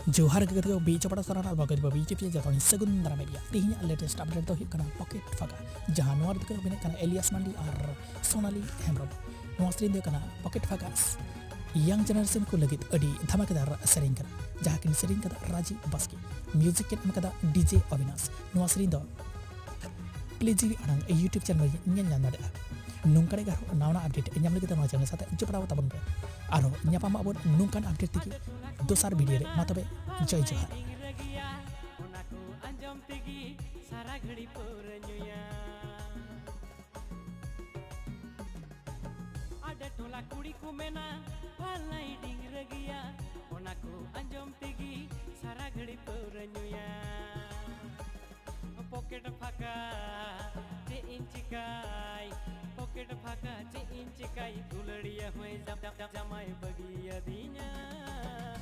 जोहार के कथो बीच चपड़ा सराना बगत बीच पे जतोनी सगुन दरा मेडिया तिहिnya लेटेस्ट अपडेट तो हिकना पॉकेट फाका जहां नोर दको बिने kana Elias Mandi ar Sonali Hemrom नोआ स्ट्रीम दे kana पॉकेट फाका yang generation को लगित अडी धमाकेदार सरिंग kana जहां किन सरिंग kada राजी बास्की म्यूजिक के kada DJ अविनाश नोआ स्ट्रीम दो प्लेजी अडang YouTube channel nya nya nada nungkane garo nauna update nyam lagi tama channel sate jepra tabon be aro nyapa mabon nungkan update tiki dosar video re matabe joy johar ada tola kuri ku mena palai ding regia onaku anjom tigi sara ghadi poranyuya pocket phaka je inchikai pocket phaka je inchikai duladiya hoy jamai bagiya dinya